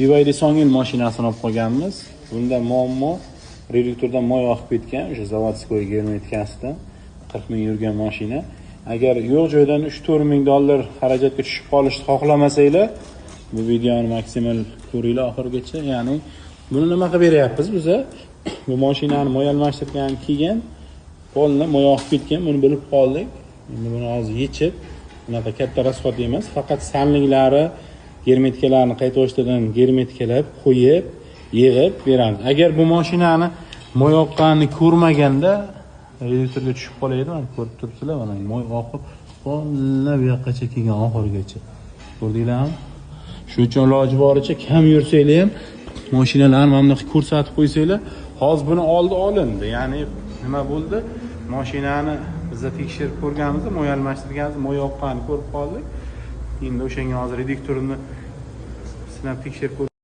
BYD Songil mashinasini olib qolganmiz. Bunda muammo reduktordan moy oqib ketgan, o'sha zavodskoy germetikasidan 40 ming yurgan mashina. Agar yo'q joydan 3-4 ming dollar xarajatga tushib qolishni xohlamasanglar, bu videoni maksimal ko'ringlar oxirigacha. Ya'ni buni nima qilib beryapmiz biz? Bu mashinani moy almashtirgan, kelgan, polni moy oqib ketgan, buni bilib qoldik. Endi buni hozir yechib, bunaqa katta rasxod emas, faqat sanliklari, germetikalarni qayta ochtadan germetikalab, qo'yib, yig'ib beramiz. Agar bu mashinani moy oqqanini ko'rmaganda reduktorga tushib qolaydi, mana ko'rib turibsizlar, mana moy oqib, polni bu yoqqacha kelgan oxirigacha. Ko'rdinglarmi? Shuning uchun iloji boricha kam yursanglar ham mashinalarni mana bunaqa ko'rsatib qo'ysanglar, hozir buni oldi olindi. Ya'ni nima bo'ldi? Mashinani biz tekshirib ko'rganimizda, moy almashtirganmiz, moy oqqanini ko'rib qoldik. Endi o'shanga hozir reduktorni sinab tekshirib